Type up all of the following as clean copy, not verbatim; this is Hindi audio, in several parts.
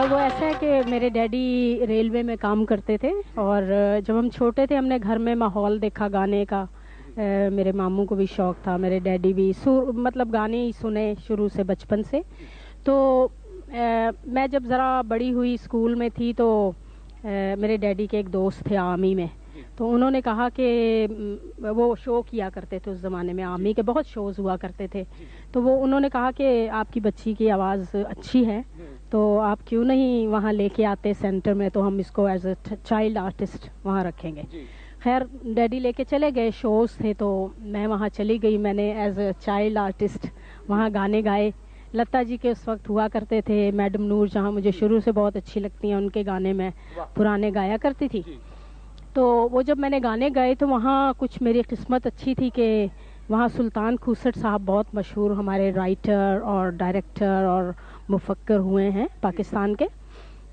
वो ऐसा है कि मेरे डैडी रेलवे में काम करते थे और जब हम छोटे थे हमने घर में माहौल देखा गाने का। मेरे मामू को भी शौक़ था, मेरे डैडी भी मतलब गाने ही सुने शुरू से बचपन से। तो मैं जब ज़रा बड़ी हुई स्कूल में थी तो मेरे डैडी के एक दोस्त थे आर्मी में, तो उन्होंने कहा कि वो शो किया करते थे उस ज़माने में, आर्मी के बहुत शोज़ हुआ करते थे। तो वो उन्होंने कहा कि आपकी बच्ची की आवाज़ अच्छी है तो आप क्यों नहीं वहाँ लेके आते सेंटर में, तो हम इसको एज अ चाइल्ड आर्टिस्ट वहाँ रखेंगे। खैर डैडी लेके चले गए, शोज़ थे तो मैं वहाँ चली गई। मैंने एज अ चाइल्ड आर्टिस्ट वहाँ गाने गाए। लता जी के उस वक्त हुआ करते थे, मैडम नूर जहाँ मुझे शुरू से बहुत अच्छी लगती हैं, उनके गाने मैं पुराने गाया करती थी। तो वो जब मैंने गाने गाए तो वहाँ कुछ मेरी किस्मत अच्छी थी कि वहाँ सुल्तान खूसट साहब बहुत मशहूर हमारे राइटर और डायरेक्टर और मुफक्कर हुए हैं पाकिस्तान के,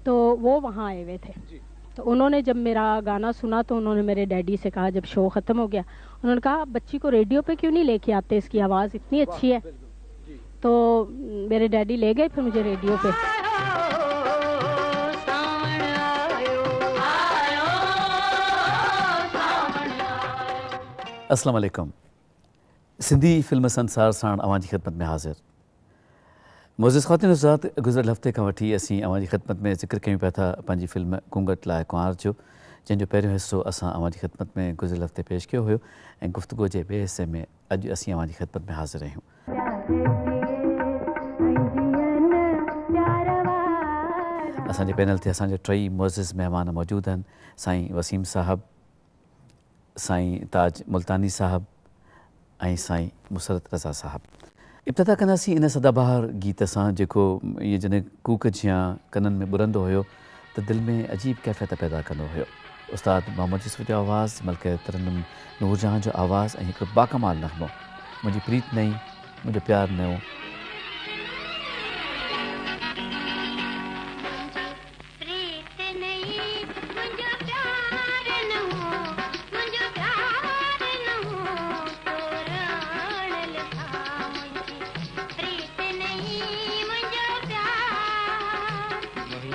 तो वो वहाँ आए हुए थे। तो उन्होंने जब मेरा गाना सुना तो उन्होंने मेरे डैडी से कहा, जब शो ख़त्म हो गया, उन्होंने कहा बच्ची को रेडियो पे क्यों नहीं लेके आते, इसकी आवाज़ इतनी अच्छी है। तो मेरे डैडी ले गए फिर मुझे रेडियो पे। अस्सलाम वालेकुम। सिंधी फिल्म संसार साण अवां जी ख़िदमत में हाज़िर। मोज़िज़ ख़वातीन हज़रात, गुज़िरियल हफ़्ते खां वठी असीं अवां जी ख़िदमत में ज़िक्र कयूं पिया था पंहिंजी फिल्म घूंघट लाइ कुंवार जो, जंहिंजो पहिरियों हिस्सो असां अवां जी ख़िदमत में गुज़िरियल हफ़्ते पेश कयो हुयो ऐं गुफ़्तगू जे ॿिए हिस्से में अॼु असीं अवां जी ख़िदमत में हाज़िर आहियूं। असांजे पैनल ते असांजा टई मोज़िज़ महिमान मौजूदु आहिनि। साईं वसीम साहब, साईं ताज मुल्तानी साहब ऐं साईं मुसरत रज़ा साहब। इब्तिदा कंदासीं इन सदाबहार गीत सां जेको इहे जॾहिं कूक जियां कननि में ॿुरंदो हुयो त दिलि में अजीब कैफ़ियत पैदा कंदो हुयो। उस्ताद मोहम्मद यूसुफ जो आवाज़ु, मलके तरन्नुम नूरजहां जो आवाज़ु ऐं हिकु बाकमाल नग़मो, मुंहिंजी प्रीत नई मुंहिंजो प्यारु नयो।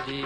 जी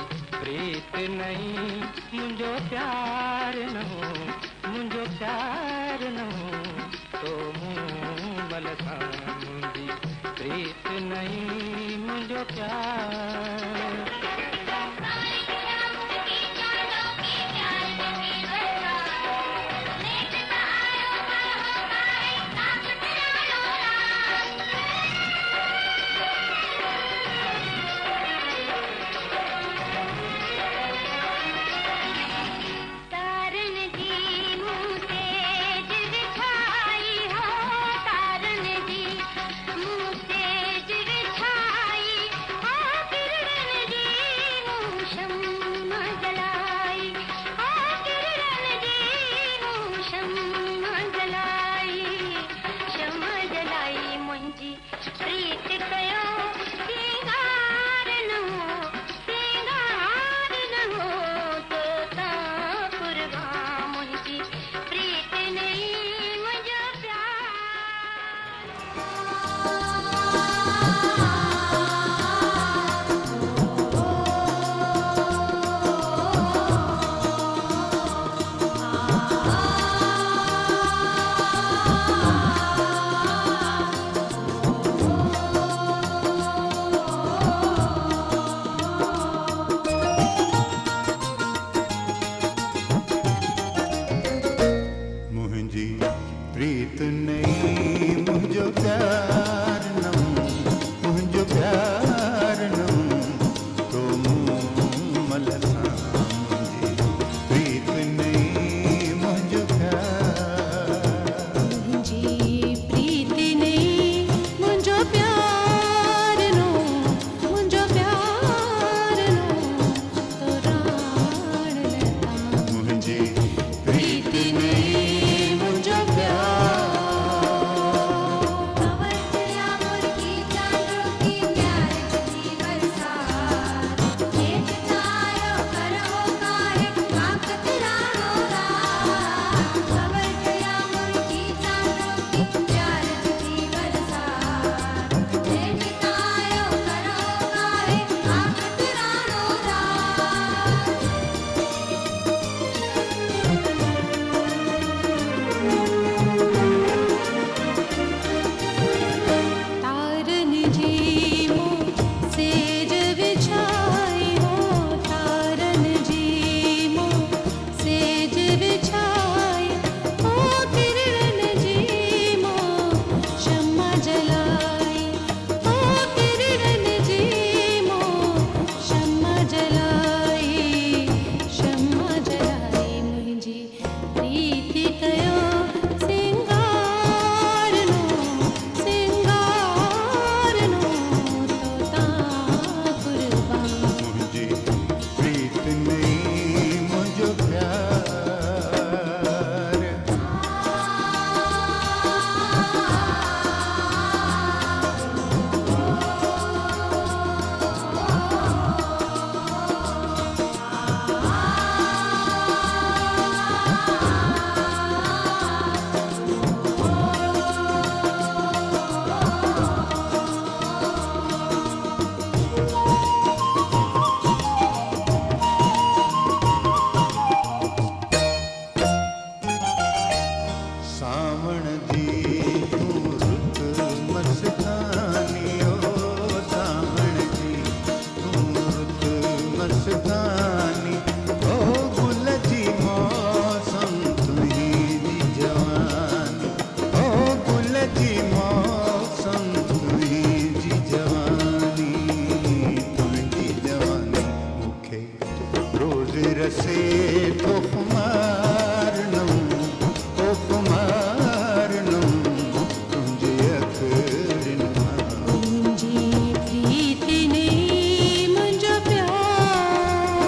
रोज रसे तो खुमारनम ओ खुमारनम तुझे अखरनमा तुझी प्रीतिने मुझो प्यार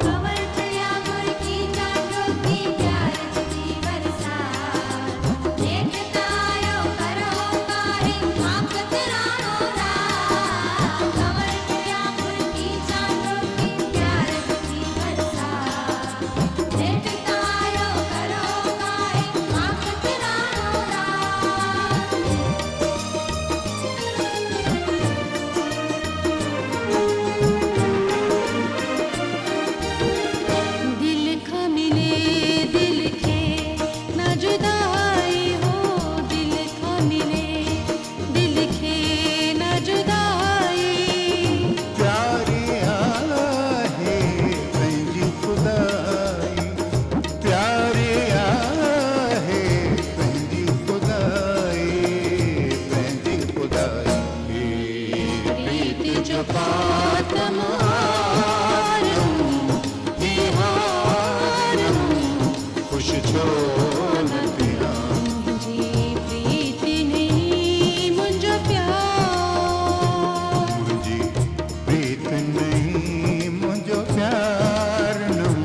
कमर तया मुर्गी चांदो की प्यार जी बरसात देखतायो करो काहे आंख तेरानो रात कमर तया मुर्गी चांदो की प्यार जी बरसात देखतायो करो काहे आंख तेरानो रात दिल खा मिले दिल खे ना जुदाई हो दिल खा मिले दिल खे ना जुदाई प्यारे आहे पंहिंजी खुदाई प्यारे आहे पंहिंजी खुदाई प्रीत जो पातम हारम हारम खुश छो न पिया जी प्रीत नहीं मुझो प्यार मुंहिंजी प्रीत नहीं मुंहिंजो प्यार नम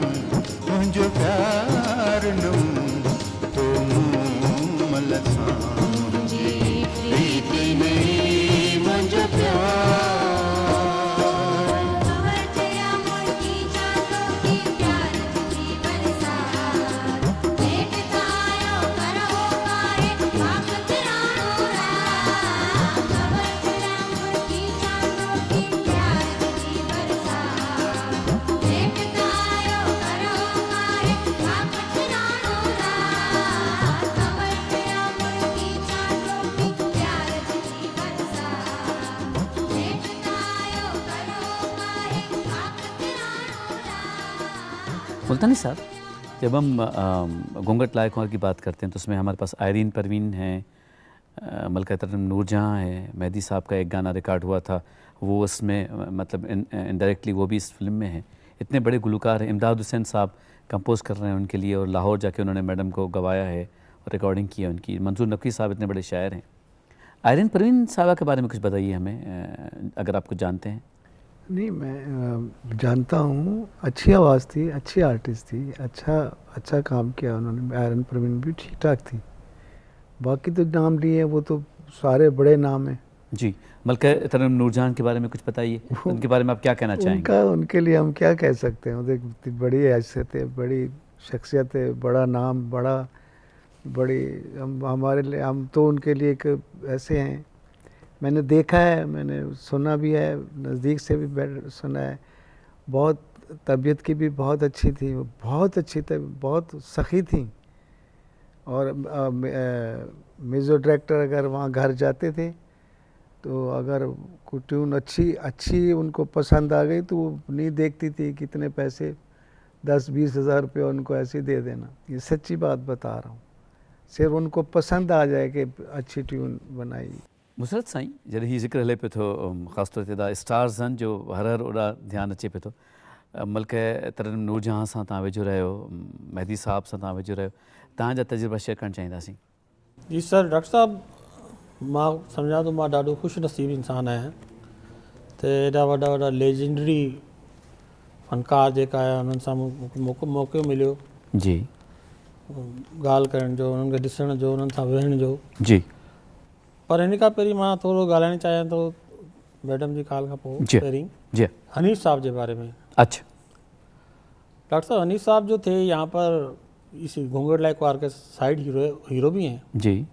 मुंहिंजो प्यार नम तो मूं मलसां जी प्रीत नहीं मुझो प्यार कमर तया मुर्गी चांदो की प्यार जी बरसात देखतायो करो काहे आंख तेरानो रात कमर तया मुर्गी चांदो की प्यार जी बरसात देखतायो करो काहे आंख तेरानो रात कमर तया मुर्गी चांदो की प्यार जी बरसात देखतायो करो काहे आंख तेरानो रात मुल्तानी साहब, जब हम घूंघट लाए कुंवर की बात करते हैं तो उसमें हमारे पास आयरीन परवीन है, मलका तरन्नुम नूरजहां है, मेहदी साहब का एक गाना रिकॉर्ड हुआ था, वो उसमें मतलब इनडायरेक्टली वो भी इस फिल्म में है। इतने बड़े गुलकार हैं, इमदाद हुसैन साहब कंपोज कर रहे हैं उनके लिए, और लाहौर जाके उन्होंने मैडम को गवाया है और रिकॉर्डिंग की है उनकी। मंजूर नकवी साहब इतने बड़े शायर हैं। आयरीन परवीन साहबा के बारे में कुछ बताइए हमें, अगर आप कुछ जानते हैं। नहीं, मैं जानता हूँ, अच्छी आवाज़ थी, अच्छी आर्टिस्ट थी, अच्छा काम किया उन्होंने। आयरन परवीन भी ठीक ठाक थी। बाकी तो नाम लिए वो तो सारे बड़े नाम हैं। जी, मलका तरन्नुम नूरजहां के बारे में कुछ बताइए, उनके बारे में आप क्या कहना चाहेंगे? उनके लिए हम क्या कह सकते हैं। वो बड़ी हैसियत है, बड़ी शख्सियत है, बड़ा नाम, बड़ी हमारे लिए, हम तो उनके लिए एक ऐसे हैं। मैंने देखा है, मैंने सुना भी है, नज़दीक से भी सुना है। बहुत तबीयत की भी बहुत अच्छी थी, वो बहुत अच्छी थी, बहुत सखी थी। और म्यूज़िक डायरेक्टर अगर वहाँ घर जाते थे तो अगर कोई ट्यून अच्छी उनको पसंद आ गई तो वो नहीं देखती थी कितने पैसे, 10-20 हज़ार रुपये उनको ऐसे ही दे देना। ये सच्ची बात बता रहा हूँ। सिर्फ उनको पसंद आ जाए कि अच्छी ट्यून बनाई। मुसरत साईं, जॾहिं हीउ ज़िक्र हले पियो थो ख़ासि तौर ते एॾा स्टार्स आहिनि जो हर ओॾा ध्यानु अचे पियो थो। मलका तरन्नुम नूरजहां सां तव्हां वेझो रहियो, मेहदी साहब सां तव्हां वेझो रहियो, तव्हांजा तजुर्बा शेयर करणु चाहींदासीं। जी सर, डॉक्टर साहब, मां सम्झां थो मां ॾाढो ख़ुशि नसीबु इंसानु आहियां त एॾा वॾा लेजेंडरी फ़नकार जेका आहे उन्हनि सां मूंखे मौक़ो मिलियो जी, ॻाल्हि करण जो, उन्हनि खे ॾिसण जो, उन्हनि सां वेहण जो। जी पर इन खां पहिरीं मां थोरो ॻाल्हाइणु चाहियां थो मैडम जी ॻाल्हि खां पोइ जी पहिरीं जी। हनीफ़ साहब के बारे में। अच्छा, डॉक्टर साहब, हनीफ़ साहब जो थे यहाँ पर इस घूंघट लाए कुंवर के साइड हीरो भी हैं जी।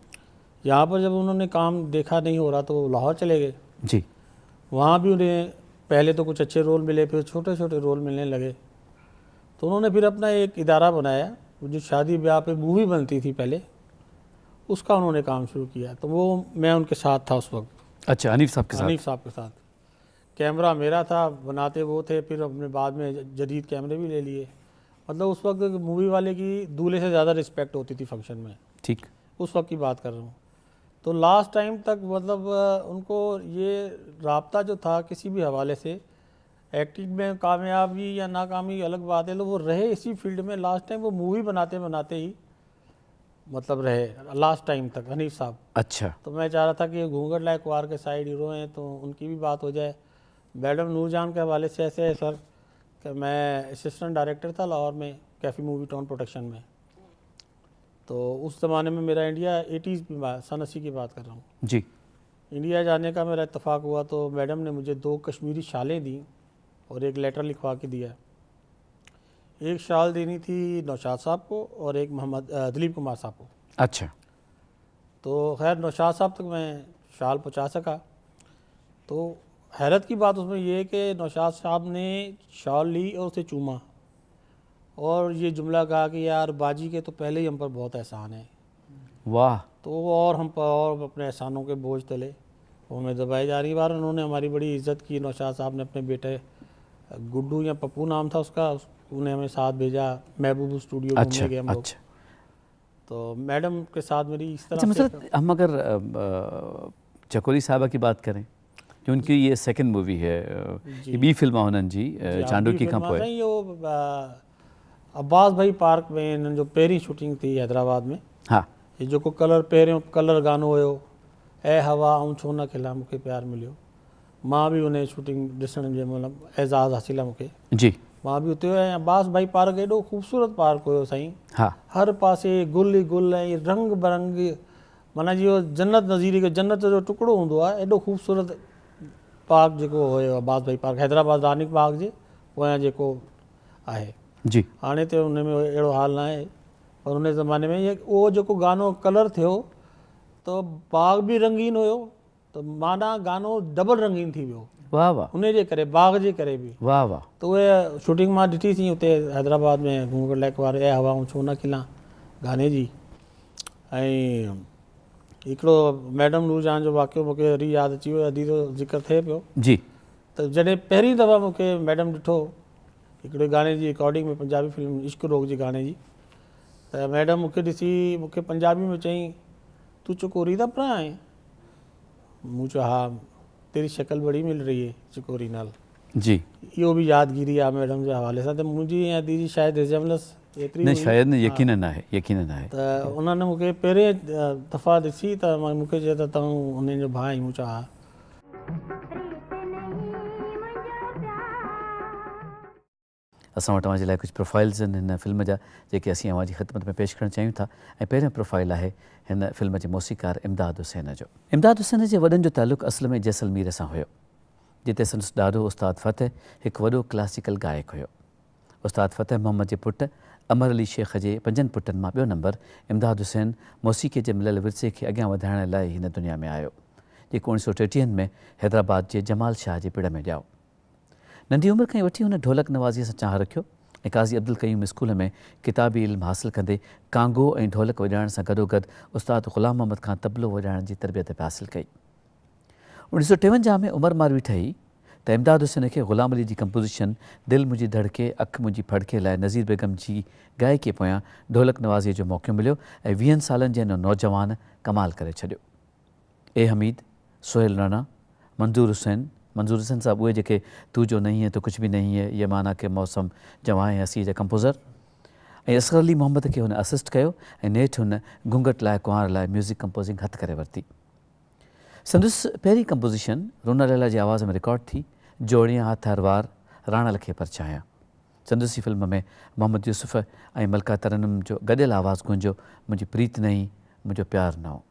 यहाँ पर जब उन्होंने काम देखा नहीं हो रहा तो वो लाहौर चले गए। जी, वहाँ भी उन्हें पहले तो कुछ अच्छे रोल मिले, फिर छोटे छोटे रोल मिलने लगे। तो उन्होंने फिर अपना एक इदारा बनाया, जो शादी ब्याह पे मूवी बनती थी पहले, उसका उन्होंने काम शुरू किया। तो वो मैं उनके साथ था उस वक्त। अच्छा, हनीफ़ साहब के साथ? हनीफ़ साहब के साथ। कैमरा मेरा था, बनाते वो थे, फिर अपने बाद में जदीद कैमरे भी ले लिए। मतलब उस वक्त मूवी वाले की दूल्हे से ज़्यादा रिस्पेक्ट होती थी फंक्शन में। ठीक, उस वक्त की बात कर रहा हूँ। तो लास्ट टाइम तक मतलब उनको ये राब्ता जो था किसी भी हवाले से एक्टिंग में कामयाबी या नाकामी अलग बात है, लोग वो रहे इसी फील्ड में। लास्ट टाइम वो मूवी बनाते बनाते ही मतलब रहे लास्ट टाइम तक हनीफ साहब। अच्छा। तो मैं चाह रहा था कि घूंघट लाए कुंवार के साइड हीरो हैं तो उनकी भी बात हो जाए। मैडम नूरजहान के हवाले से ऐसे है सर कि मैं असिस्टेंट डायरेक्टर था लाहौर में कैफ़ी मूवी टाउन प्रोडक्शन में। तो उस ज़माने में मेरा इंडिया 80s की बात, सन 80 की बात कर रहा हूँ। जी। इंडिया जाने का मेरा इत्तेफाक हुआ तो मैडम ने मुझे 2 कश्मीरी शालें दी और एक लेटर लिखवा के दिया। एक शाल देनी थी नौशाद साहब को और एक दिलीप कुमार साहब को। अच्छा। तो खैर नौशाद साहब तक मैं शाल पहुंचा सका। तो हैरत की बात उसमें ये है कि नौशाद साहब ने शाल ली और उसे चूमा और ये जुमला कहा कि यार बाजी के तो पहले ही हम पर बहुत एहसान है। वाह। तो और हम पर और अपने एहसानों के बोझ तले वो हमें दबाई जा रही बार। उन्होंने हमारी बड़ी इज्जत की। नौशाद साहब ने अपने बेटे गुड्डू या पप्पू नाम था उसका, उन्हें हमें साथ भेजा। महबूब स्टूडियो घूमने गए हम लोग। अच्छा। तो मैडम के साथ मेरी इस तरह अच्छा, से मतलब हम अगर चकोरी साहबा की बात करें जो उनकी ये सेकंड मूवी है, ये बी फिल्म हुननि जी चांडू की खां पोइ। अब्बास भाई पार्क में इन्हनि जो पहिरीं शूटिंग थी हैदराबाद में। हाँ। ये जेको पहिरियों कलर गानो हुयो, ऐ हवा ऐं छो न खिला मूंखे प्यार मिलियो, मां बि उन शूटिंग ॾिसण जे महिल एज़ाज़ हासिल आहे मूंखे। जी। मां बि उते ऐं अब्बास भाई पार्क एॾो ख़ूबसूरत पार्क हुयो साईं। हाँ। हर पासे गुल ई गुल ऐं रंग बरंगी, माना जियो जन्नत नज़ीरी खे जन्नत जो टुकड़ो हूंदो आहे एॾो ख़ूबसूरत पार्क जेको हुयो अब्बास भाई पार्क हैदराबाद रानी बाग जे पोयां जेको आहे। जी। हाणे त उन में अहिड़ो हाल न आहे पर उन ज़माने में उहो जेको गानो कलर थियो त बाग बि रंगीन हुयो त माना गानो डबल रंगीन थी वियो। वाह वाह। उन जे करे बाग जे करे बि। वाह वाह। त उहे शूटिंग मां ॾिठी थी उते हैदराबाद में घूंघट लाइक वारे ऐ हवा छो न खिला गाने जी। ऐं हिकिड़ो मैडम नूरजहान जो वाक़ियो मूंखे वरी यादि अची वियो, अदी जो ज़िक्र थिए पियो। जी। त जॾहिं पहिरीं दफ़ा मूंखे मैडम ॾिठो हिकिड़े गाने जी रिकॉर्डिंग में पंजाबी फिल्म इश्क रोग जी गाने जी, त मैडम मूंखे ॾिसी मूंखे पंजाबी में चई तू चकोरी था पढ़ा आहे? मूं चयो हा, तेरी शक्ल बड़ी मिल रही है चकोरी नाल। जी। इहो बि यादगिरी आहे मैडम जे हवाले सां। त मुंहिंजी ऐं अदी जी शायदि रिजेम्बलंस एतिरी न हुई। शायदि न, यकीनन आहे, यकीनन आहे। त उन्हनि मूंखे पहिरें दफ़ा ॾिसी त मूंखे चयो त तव्हां उन्हनि जो भाउ आहीं? मूं चयो हा। असां वटि तव्हांजे लाइ कुझु प्रोफाइल्स आहिनि हिन फिल्म जा जेके असीं अव्हां जी ख़िदमत में पेश करणु चाहियूं था। ऐं पहिरियों प्रोफाइल आहे हिन फिल्म जे मौसीक़ार इमदाद हुसैन जो। इमदाद हुसैन जे वॾनि जो तालुक़ु असल में जैसलमेर सां हुयो, जिते संदसि ॾाढो उस्ताद फ़तेह हिकु वॾो क्लासिकल गायक हुयो। उस्ताद फ़तेह मोहम्मद जे पुटु अमर अली शेख जे 5 पुटनि मां ॿियो नंबर इमदाद हुसैन मौसीक़ी जे मिलियल विरसे खे अॻियां वधाइण लाइ हिन दुनिया में आयो, जेको 1933 में हैदराबाद जे जमाल शाह जे पिड़ में ॼाओ। नंढी उमिरि खां ई वठी हुन ढोलक नवाज़ीअ सां चाह रखियो ऐं काज़ी अब्दुल क़यूम स्कूल में किताबी इल्मु हासिलु कंदे कांगो ऐं ढोलक वॼाइण सां गॾोगॾु उस्ताद ग़ुलाम मोहम्मद खां तबलो वॼाइण जी तरबियत बि हासिलु कई। 1953 में उमर मारवी ठही त इमदाद हुसैन खे ग़ुलाम अली जी कंपोज़िशन दिलि मुंहिंजी धड़के अखि मुंहिंजी फड़के लाइ नज़ीर बेगम जी गायकीअ पोयां ढोलक नवाज़ीअ जो मौक़ो मिलियो ऐं 20 सालनि जे हिन नौजवान कमाल करे छॾियो। ए हमीद, सोहेल राणा, मंज़ूर हुसैन साहब उहे जेके तू जो नहीं है तो कुछ भी नहीं है, ये माना के मौसम जवां हसी जा कंपोज़र, ऐं असगर अली मोहम्मद खे हुन असिस्ट कयो ऐं नेठि हुन घूंघट लाइ कुंवार लाइ म्यूज़िक कंपोज़िंग हथु करे वरिती। संदसि पहिरीं कंपोज़िशन रोना लैला जी आवाज़ में रिकॉर्ड थी जोड़ियां हथ हर वार राणल खे परछायां। संदसि फिल्म में मोहम्मद यूसुफ़ ऐं मलका तरन्नुम जो गॾियल आवाज़ गूंजो मुंहिंजी प्रीत नहीं मुंहिंजो प्यार न हो।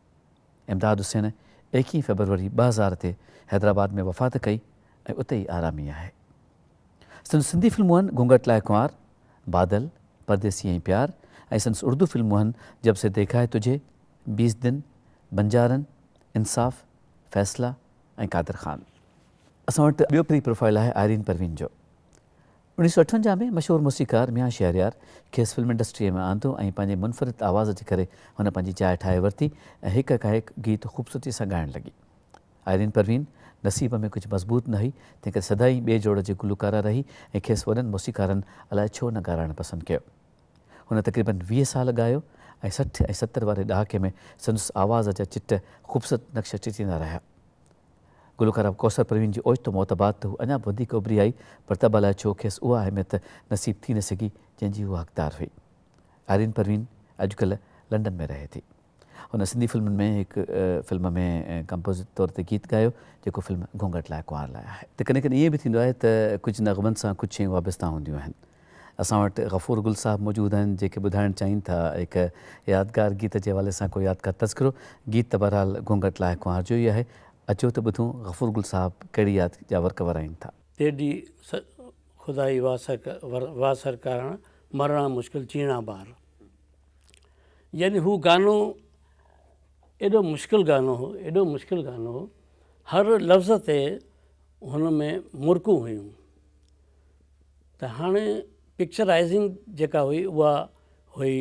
इमदाद हुसैन 21 फरवरी 2000 ते हैदराबाद में वफ़ात कई ऐं उते ई आरामी आहे। संदसि सिंधी फिल्मूं आहिनि घूंघट लाइ कुंवार, बादल, परदेसी ऐं प्यार, ऐं संदसि उर्दू फिल्मूं आहिनि जब से देखा है तुझे, 20 दिन, बंजारन, इंसाफ़, फ़ैसला ऐं कादिर ख़ान। असां वटि ॿियो प्री प्रोफाइल आहे आयरीन परवीन जो। 1958 में मशहूरु मौसीक़ार मियां शहरयार खेसि फिल्म इंडस्ट्रीअ में आंदो ऐं पंहिंजे मुनफ़रिद आवाज़ जे करे हुन पंहिंजी जाइ ठाहे वरिती ऐं हिकु खां हिकु गीत ख़ूबसूरती सां ॻाइणु लॻी। आयरीन परवीन नसीब में कुझु मज़बूत न हुई, तंहिं करे सदाई ॿिए जोड़ जी गुलकारा रही ऐं खेसि वॾनि मौसीक़ारनि अलाए छो न ॻाल्हाइणु पसंदि कयो। हुन तक़रीबन 20 साल ॻायो ऐं 60 ऐं 70 वारे ॾहाके में संदसि आवाज़ जा चिट ख़ूबसूरत नक्श चिटींदा रहिया। गुलकार कौसर परवीन जी ओचितो मौतबाद त हू अञा बि वधीक उभरी आई पर तब अलाए छो खेसि उहा अहमियत नसीब थी न सघी जंहिंजी उहा हक़दार हुई। आर्यन परवीन अॼुकल्ह लंडन में रहे थी। हुन सिंधी फिल्मुनि में हिकु फिल्म में कंपोज़र तौर ते गीत ॻायो जेको फिल्म घूंघट लाइ कुंवार लाइ आहे। त कॾहिं कॾहिं ईअं बि थींदो आहे त कुझु नग़मनि सां कुझु शयूं वाबस्ता हूंदियूं आहिनि। असां वटि गफ़ूर गुल साहब मौजूदु आहिनि जेके ॿुधाइणु चाहिनि था हिकु यादगार गीत जे हवाले सां कोई यादगार तज़किरो। गीत त बहरहाल घूंघट लाइ कुंवार जो ई आहे। अचो त ॿुधूं गफ़ूर गुल साहब कहिड़ी याद जा वर्क वराइनि था। तेॾी ख़ुदाई वासर करणु मरणा मुश्किल चीणा ॿार, यानी हू गानो एॾो मुश्किल गानो हो, एॾो मुश्किल गानो हो। हर लफ़्ज़ ते हुन में मुर्कूं हुयूं। त हाणे पिक्चराइज़िंग जेका हुई उहा हुई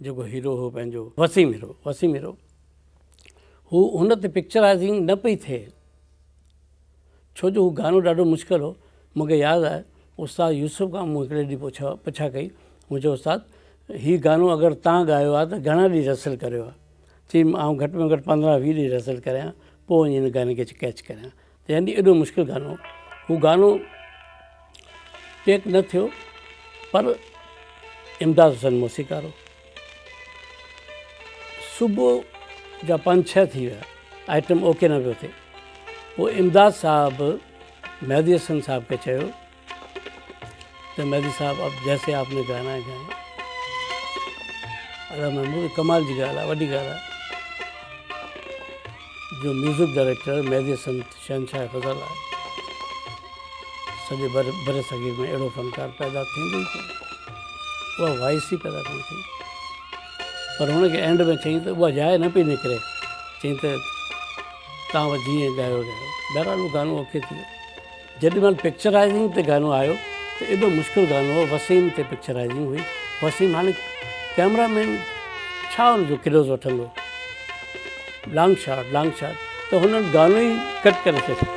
जेको हीरो हो पंहिंजो वसीम हीरो हू हुन ते पिक्चराइज़िंग न पई थिए छो जो हू गानो ॾाढो मुश्किल हो। मूंखे यादि आहे उस्ताद यूसुफ खां मूं हिकिड़े ॾींहुं पुछा कई, मुंहिंजो उस्ताद हीउ गानो अगरि तव्हां ॻायो आहे त घणा ॾींहं रिहर्सल करियो आहे? चई आउं घटि में घटि 15-20 ॾींहं रिहर्सल करियां पोइ वञी हिन गाने खे कैच करियां। त यानी एॾो मुश्किल गानो हू गानो टेक न थियो पर इमदाद हुसैन मौसीक़ारो। सुबुह जा 5-6 थी विया, आइटम ओके न पियो थिए। पोइ इमदाद साहब मेहदी हसन साहब खे चयो त मेहदी साहब अब जैसे आपने गाना है गाएं। अला महमूद कमाल जी ॻाल्हि आहे, वॾी ॻाल्हि आहे जो म्यूज़िक डायरेक्टर मेहदी हसन शहनशाह फज़ल आहे। सॼे बर सग़ीर में अहिड़ो फ़नकार पैदा थींदो ई कोन्हे, उहा वॉइस ई पैदा कोन थी। पर हुनखे एंड में चई त उहा जाइ न पई निकिरे, चई त तव्हां जीअं ॻायो। बहरहाल उहो गानो ओके थी वियो। जेॾी महिल पिक्चराइज़िंग ते गानो आयो त एॾो मुश्किल गानो हो। वसीम ते पिक्चराइज़िंग हुई। वसीम हाणे कैमरामैन छा हुनजो किलोज़ वठंदो, लॉन्ग शॉट त हुननि गानो ई कट करे छॾियो।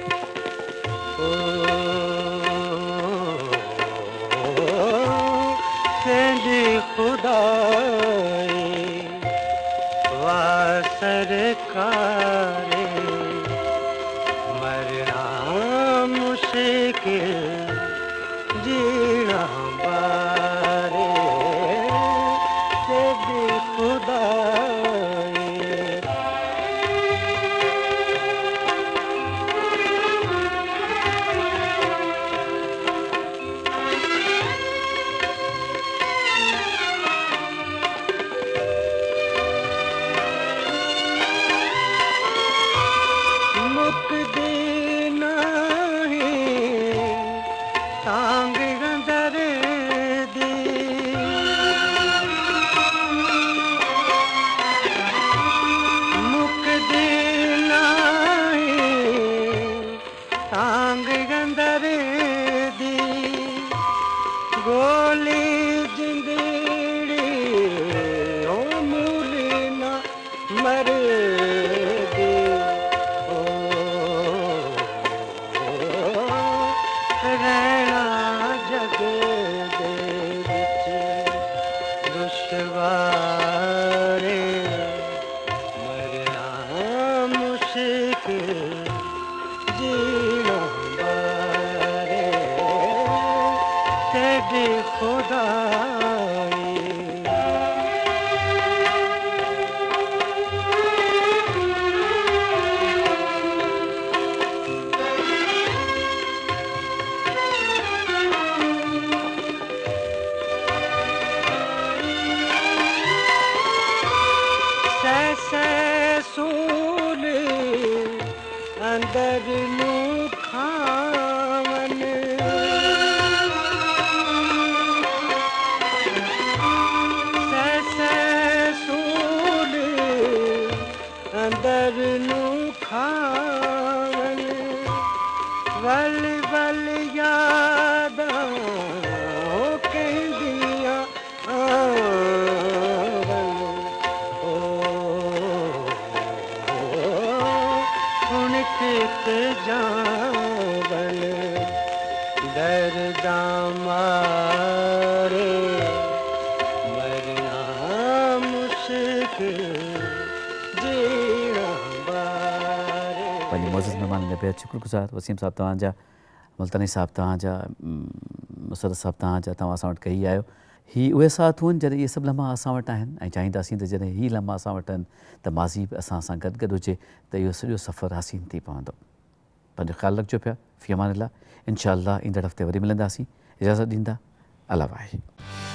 सरकारे मरना मुश्किल जीना बारे तेरी खुदाई। मोज़िज़ महिमान बेहद शुक्रगुज़ार वसीम साहब तव्हांजा, मुल्तानी साहब तव्हांजा, मुसरत साहब तव्हांजा, तव्हां असां वटि कही आहियो। ही उहे साथ हुअनि जॾहिं इहे सभु लम्हा असां वटि आहिनि ऐं चाहींदासीं त जॾहिं ही लम्हा असां वटि आहिनि त माज़ी बि असां सां गॾु गॾु हुजे त इहो सॼो सफ़र हसीन थी पवंदो। पंहिंजो ख़्यालु रखिजो पिया। फ़ी अमान अल्लाह। इंशा अल्लाह ईंदड़ हफ़्ते वरी मिलंदासीं। इजाज़त ॾींदा। अल्लाह वाहे।